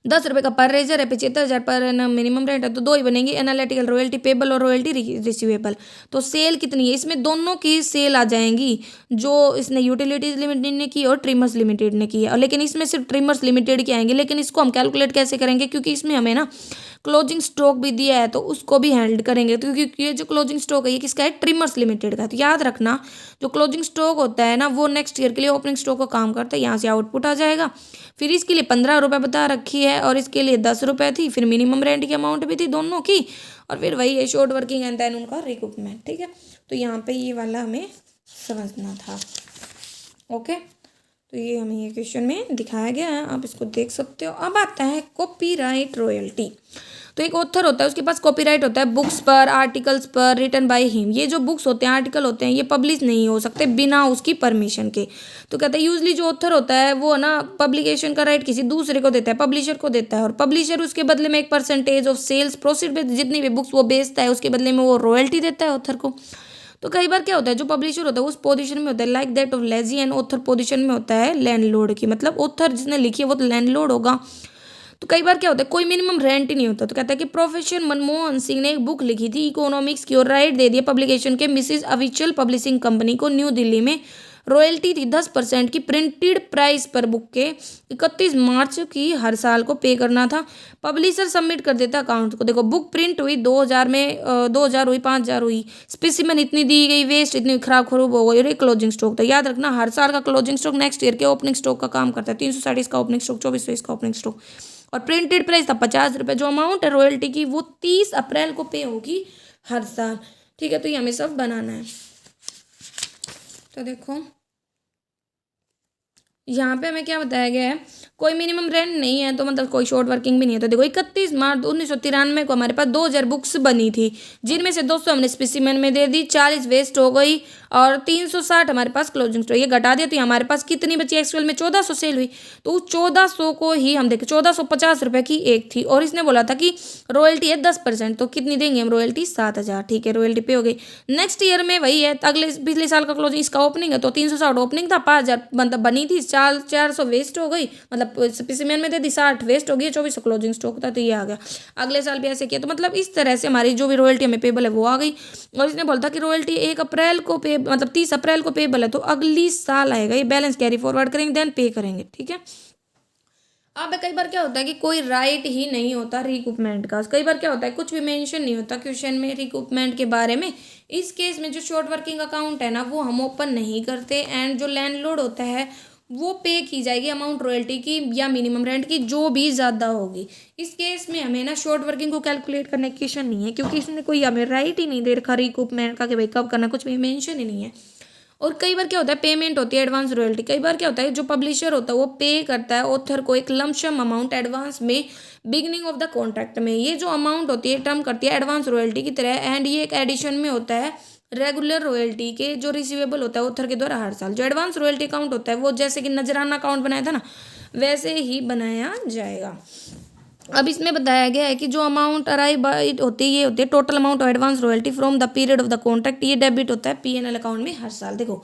10 रुपये का पर रेजर है, 75,000 पर मिनिमम रेंट है, तो दो ही बनेंगी एनालिटिकल रॉयल्टी पेबल और रॉयल्टी रिसीवेबल। तो सेल कितनी है इसमें, दोनों की सेल आ जाएंगी, जो इसने यूटिलिटीज लिमिटेड ने की और ट्रिमर्स लिमिटेड ने की है। और लेकिन इसमें सिर्फ ट्रिमर्स लिमिटेड की आएंगे, लेकिन इसको हम कैलकुलेट कैसे करेंगे, क्योंकि इसमें हमें ना क्लोजिंग स्टॉक भी दिया है तो उसको भी हैंडल करेंगे। तो क्योंकि ये जो क्लोजिंग स्टॉक है ये किसका है, ट्रिमर्स लिमिटेड का है। तो याद रखना जो क्लोजिंग स्टॉक होता है ना वो नेक्स्ट ईयर के लिए ओपनिंग स्टॉक का काम करता है, यहाँ से आउटपुट आ जाएगा। फिर इसके लिए 15 रुपये बता रखी है और इसके लिए 10 रुपये थी, फिर मिनिमम रेंट की अमाउंट भी थी दोनों की, और फिर वही है शॉर्ट वर्किंग एंड देन उनका रिकूपमेंट। ठीक है, तो यहाँ पे ये वाला हमें समझना था। ओके, तो ये हमें ये क्वेश्चन में दिखाया गया है, आप इसको देख सकते हो। अब आता है कॉपीराइट रॉयल्टी। तो एक ऑथर होता है उसके पास कॉपीराइट होता है बुक्स पर, आर्टिकल्स पर रिटन बाय हिम। ये जो बुक्स होते हैं आर्टिकल होते हैं ये पब्लिश नहीं हो सकते बिना उसकी परमिशन के। तो कहते हैं यूजली जो ऑथर होता है वो ना पब्लिकेशन का राइट किसी दूसरे को देता है, पब्लिशर को देता है, और पब्लिशर उसके बदले में एक परसेंटेज ऑफ सेल्स प्रोसीड पे जितनी भी बुक्स वो बेचता है उसके बदले में वो रॉयल्टी देता है ऑथर को। तो कई बार क्या होता है जो पब्लिशर होता है उस पोजीशन में होता है like that of lazy, and author position में होता है लैंडलॉर्ड की, मतलब ऑथर जिसने लिखी है वो तो लैंडलॉर्ड होगा। तो कई बार क्या होता है कोई मिनिमम रेंट ही नहीं होता। तो कहता है कि प्रोफेसर मनमोहन सिंह ने एक बुक लिखी थी इकोनॉमिक्स की और राइट दे दिया पब्लिकेशन के मिसिस अविचल पब्लिशिंग कंपनी को न्यू दिल्ली में। रॉयल्टी थी 10% की प्रिंटेड प्राइस पर बुक के 31 मार्च की हर साल को पे करना था। पब्लिशर सबमिट कर देता अकाउंट को। देखो बुक प्रिंट हुई 2000 में 2000 हुई 5000 हुई, स्पेसिमन इतनी दी गई, वेस्ट इतनी खराब हो गई, और एक क्लोजिंग स्टॉक था। याद रखना हर साल का क्लोजिंग स्टॉक नेक्स्ट ईयर के ओपनिंग स्टॉक का काम करता है। 360 इसका ओपनिंग स्टॉक, 2400 इसका ओपनिंग स्टॉक, और प्रिंटेड प्राइस था 50 रुपये। जो अमाउंट है रॉयल्टी की वो 30 अप्रैल को पे होगी हर साल। ठीक है, तो ये हमें सब बनाना है। तो देखो यहाँ पे हमें क्या बताया गया है, कोई मिनिमम रेंट नहीं है तो मतलब कोई शॉर्ट वर्किंग भी नहीं है। तो देखो 31 मार्च 1993 को हमारे पास 2000 बुक्स बनी थी, जिनमें से 200 हमने स्पेसिमेन में दे दी, 40 वेस्ट हो गई, और 360 हमारे पास क्लोजिंग स्टॉक। ये घटा दिया तो हमारे पास कितनी बची, एक्चुअल में 1400 सेल हुई। तो उस 1400 को ही हम देखें 1450 रुपये की एक थी, और इसने बोला था कि रॉयल्टी है 10%, तो कितनी देंगे हम रॉयल्टी 7000। ठीक है, रॉयल्टी पे हो गई। नेक्स्ट ईयर में वही है, अगले पिछले साल का क्लोजिंग इसका ओपनिंग है तो 360 ओपनिंग था, 5000 मतलब बनी थी, 400 वेस्ट हो गई, मतलब स्पेसिमेन में दे दी, 60 वेस्ट हो गई, 2400 क्लोजिंग स्टॉक था, तो ये आ गया। अगले साल भी ऐसे किया, तो मतलब इस तरह से हमारी जो भी रॉयल्टी हमें पेबल है वो आ गई। और इसने बोला था कि रॉयल्टी 1 अप्रैल को पे मतलब 30 अप्रैल को पेबल है, तो अगली साल आएगा ये बैलेंस कैरी फॉरवर्ड करेंगे देन पे करेंगे। ठीक है, अब कई बार क्या होता है कि कोई राइट ही नहीं होता रिकूपमेंट का। कई बार क्या होता है कुछ भी मेंशन नहीं होता क्वेश्चन में रिकूपमेंट के बारे में। इस केस में जो शॉर्ट वर्किंग अकाउंट है ना वो हम ओपन नहीं करते, एंड जो लैंडलॉर्ड होता है वो पे की जाएगी अमाउंट रॉयल्टी की या मिनिमम रेंट की जो भी ज़्यादा होगी। इस केस में हमें ना शॉर्ट वर्किंग को कैलकुलेट करने की क्वेश्चन नहीं है, क्योंकि इसमें कोई हमें राइट ही नहीं दे रखा रिकूपमेंट का कि भाई कब करना, कुछ भी मेंशन ही नहीं है। और कई बार क्या होता है पेमेंट होती है एडवांस रॉयल्टी। कई बार क्या होता है जो पब्लिशर होता है वो पे करता है ऑथर को एक लमसम अमाउंट एडवांस में बिगनिंग ऑफ द कॉन्ट्रैक्ट में। ये जो अमाउंट होती है टर्म करती है एडवांस रॉयल्टी की तरह, एंड ये एक एडिशन में होता है रेगुलर रॉयल्टी के जो रिसीवेबल होता है ऑथर के द्वारा हर साल। जो एडवांस रॉयल्टी अकाउंट होता है वो जैसे कि नजराना अकाउंट बनाया था ना वैसे ही बनाया जाएगा। अब इसमें बताया गया है कि जो अमाउंट अराइव होती है ये होती है total amount of advance royalty from the period of the contract. ये डेबिट होता है पीएनएल अकाउंट में हर साल। देखो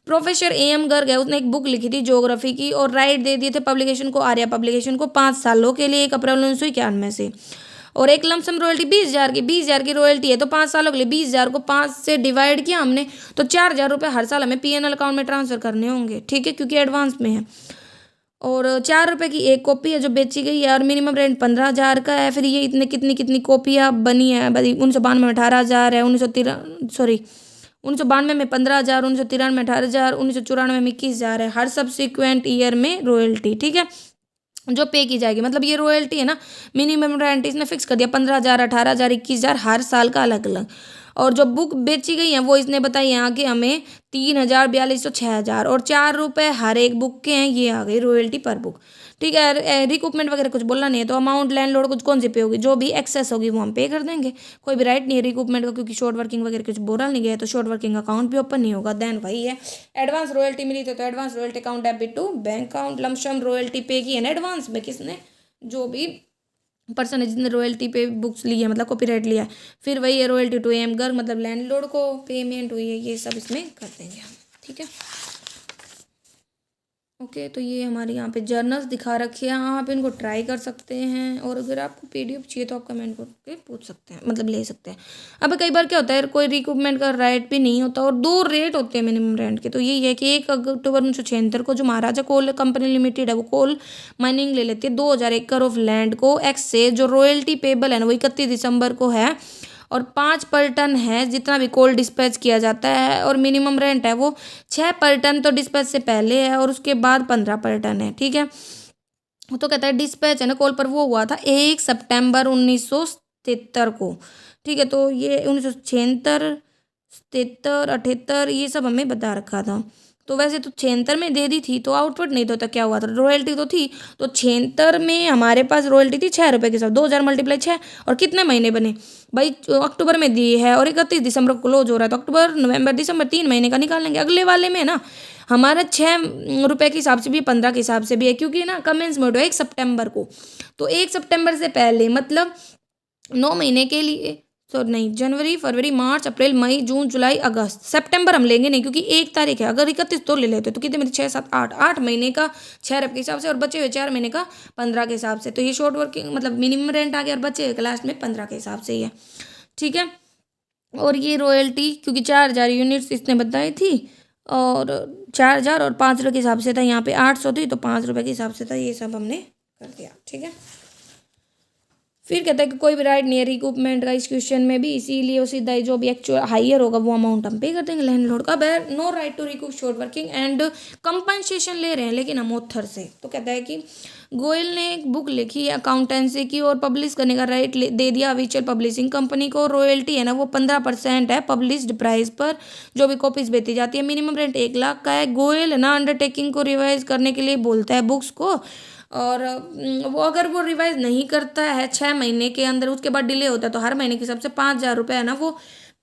प्रोफेसर एम गर्ग है उसने एक बुक लिखी थी ज्योग्राफी की और राइट दे दिए थे पब्लिकेशन को, आर्या पब्लिकेशन को 5 सालों के लिए 1 अप्रैल 1991 से, और एक लमसम रॉयल्टी 20,000 की रॉयल्टी है। तो 5 सालों के लिए 20,000 को 5 से डिवाइड किया हमने तो 4,000 रुपये हर साल हमें पीएनएल अकाउंट में ट्रांसफर करने होंगे। ठीक है, क्योंकि एडवांस में है। और 4 रुपये की एक कॉपी है जो बेची गई है, और मिनिमम रेंट 15,000 का है। फिर ये इतने कितनी कॉपियाँ बनी है, 1992 में 18,000 है, 1992 में 15,000, 1993 में 18,000, 1994 में 21,000 है। हर सब्सिक्वेंट ईयर में रॉयल्टी ठीक है जो पे की जाएगी। मतलब ये रॉयल्टी है ना मिनिमम रेंट इसने फिक्स कर दिया 15,000, 18,000, 21,000 हर साल का अलग अलग। और जो बुक बेची गई है वो इसने बताई यहाँ कि हमें 3,000, 4,200, 6,000 और 4 रुपये हर एक बुक के हैं। ये आ गई रॉयल्टी पर बुक। ठीक है, रिकूपमेंट वगैरह कुछ बोलना नहीं है, तो अमाउंट लैंडलॉर्ड कुछ कौन सी पे होगी, जो भी एक्सेस होगी वो हम पे कर देंगे। कोई भी राइट नहीं है रिकूपमेंट का, क्योंकि शॉर्ट वर्किंग वगैरह कुछ बोला नहीं गया है, तो शॉर्ट वर्किंग अकाउंट भी ओपन नहीं होगा। देन वही है, एडवांस रॉयल्टी मिली थी तो advance royalty account debit to bank account. Lump sum royalty pay की है ना एडवांस में किसने, जो भी पर्सन है जिसने रॉयल्टी पे बुक्स ली है, मतलब कॉपीराइट लिया है। फिर वही है रॉयल्टी टू एम गर्ग, मतलब लैंडलॉर्ड को पेमेंट हुई है, ये सब इसमें कर देंगे हम। ठीक है, ओके। तो ये हमारे यहाँ पे जर्नल्स दिखा रखे हैं, आप इनको ट्राई कर सकते हैं, और अगर आपको पीडीएफ चाहिए तो आप कमेंट करके पूछ सकते हैं, मतलब ले सकते हैं। अब कई बार क्या होता है, कोई रिक्रूटमेंट का राइट भी नहीं होता, और 2 रेट होते हैं मिनिमम रेंट के। तो यही है कि 1 अक्टूबर 1976 को जो महाराजा कोल कंपनी लिमिटेड है वो कोल माइनिंग ले लेती है 2,000 एकड़ ऑफ लैंड को एक्स से। जो रॉयल्टी पेबल है ना वो 31 दिसंबर को है, और 5 पर टन है जितना भी कोल डिस्पैच किया जाता है, और मिनिमम रेंट है वो 6 पर टन तो डिस्पैच से पहले है, और उसके बाद 15 पर टन है। ठीक है, तो कहता है डिस्पैच है ना कोल पर वो हुआ था 1 सितंबर 1973 को। ठीक है, तो ये 1976, 77, 78 ये सब हमें बता रखा था। तो वैसे तो 76 में दे दी थी, तो आउटपुट नहीं तो क्या हुआ था, रॉयल्टी तो थी। तो 76 में हमारे पास रॉयल्टी थी 6 रुपये के साथ, 2,000 मल्टीप्लाई 6, और कितने महीने बने भाई, अक्टूबर में दी है और 31 दिसंबर को क्लोज हो रहा है, तो अक्टूबर, नवंबर, दिसंबर 3 महीने का निकाल लेंगे। अगले वाले में ना हमारा 6 रुपये के हिसाब से भी 15 के हिसाब से भी है, क्योंकि ना कमेंस मोड है 1 सितंबर को, तो 1 सितंबर से पहले मतलब 9 महीने के लिए। तो नहीं, जनवरी, फरवरी, मार्च, अप्रैल, मई, जून, जुलाई, अगस्त, सितंबर हम लेंगे नहीं, क्योंकि 1 तारीख है। अगर 31 तो ले लेते तो कितने में 6, 7, 8 महीने का 6 रुपये के हिसाब से, और बचे हुए 4 महीने का 15 के हिसाब से। तो ये शॉर्ट वर्किंग मतलब मिनिमम रेंट आ गया, और बचे हुए लास्ट में 15 के हिसाब से ही है। ठीक है, और ये रॉयल्टी क्योंकि 4,000 यूनिट्स इसने बताई थी, और 4,000 और 5 रुपये के हिसाब से था, यहाँ पे 800 थी तो 5 रुपये के हिसाब से था, ये सब हमने कर दिया। ठीक है, फिर कहता है कि कोई भी राइट नहीं है रिकूपमेंट का इस क्वेश्चन में भी, इसीलिए वो सीधा ही जो भी एक्चुअल हाइयर होगा वो अमाउंट हम पे कर देंगे लैंडलॉर्ड का। No right to recoup short working and compensation ले रहे हैं लेकिन हम ऑथर से। तो कहता है कि गोयल ने एक बुक लिखी है अकाउंटेंसी की, और पब्लिश करने का राइट दे दिया ऑफिशियल पब्लिशिंग कंपनी को। रॉयल्टी है ना वो 15% है पब्लिश्ड प्राइस पर, जो भी कॉपीज बेची जाती है। मिनिमम रेंट 1 लाख का है। गोयल है ना अंडरटेकिंग को रिवाइज करने के लिए बोलता है बुक्स को, और वो अगर वो रिवाइज नहीं करता है 6 महीने के अंदर, उसके बाद डिले होता है, तो हर महीने के हिसाब से 5,000 रुपये है ना वो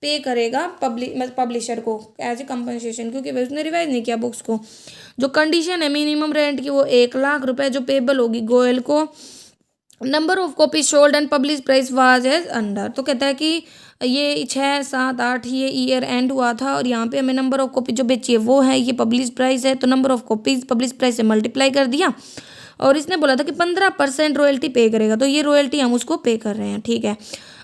पे करेगा पब्लिशर को एज ए कंपनसेशन, क्योंकि भाई उसने रिवाइज नहीं किया बुक्स को। जो कंडीशन है मिनिमम रेंट की वो 1 लाख रुपए जो पेबल होगी गोयल को। Number of copy sold and publish price was as under. तो कहता है कि ये 6, 7, 8 ये ईयर एंड हुआ था, और यहाँ पे हमें नंबर ऑफ कॉपी जो बेची है वो है, ये पब्लिश प्राइस है, तो number of copies publish price से मल्टीप्लाई कर दिया, और इसने बोला था कि 15% रॉयल्टी पे करेगा, तो ये रॉयल्टी हम उसको पे कर रहे हैं। ठीक है,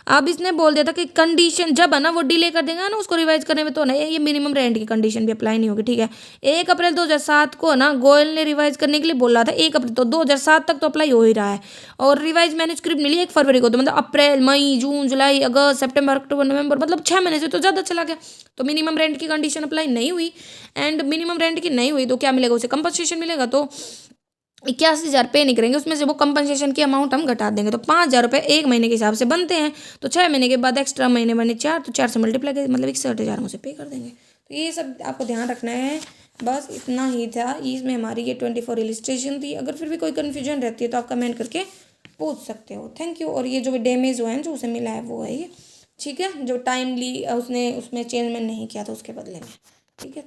अब इसने बोल दिया था कि कंडीशन जब है ना वो डिले कर देगा ना उसको रिवाइज करने में, तो ना ये मिनिमम रेंट की कंडीशन भी अप्लाई नहीं होगी। ठीक है, 1 अप्रैल 2007 को ना गोयल ने रिवाइज करने के लिए बोला था 1 अप्रैल, तो 2007 तक तो अप्लाई हो ही रहा है, और रिवाइज मैन्युस्क्रिप्ट मिली 1 फरवरी को, तो मतलब अप्रैल, मई, जून, जुलाई, अगस्त, सितंबर, अक्टूबर, नवंबर, मतलब 6 महीने से तो ज़्यादा चला गया, तो मिनिमम रेंट की कंडीशन अप्लाई नहीं हुई। एंड मिनिमम रेंट की नहीं हुई तो क्या मिलेगा, उसे कंपनसेशन मिलेगा, तो 81,000 पे नहीं करेंगे, उसमें से वो कंपनसेशन की अमाउंट हम घटा देंगे, तो 5,000 रुपये 1 महीने के हिसाब से बनते हैं, तो 6 महीने के बाद एक्स्ट्रा महीने बने 4, तो 4 से मल्टीप्लाई कर मतलब 61,000 हम उसे पे कर देंगे। तो ये सब आपको ध्यान रखना है, बस इतना ही था। इसमें हमारी ये 24 इलिस्ट्रेशन थी। अगर फिर भी कोई कन्फ्यूजन रहती है तो आप कमेंट करके पूछ सकते हो। Thank you. और ये जो भी डैमेज हुआ है जो उसे मिला है वो है ये, ठीक है, जो टाइमली उसने उसमें चेंजमेंट नहीं किया था उसके बदले में। ठीक है।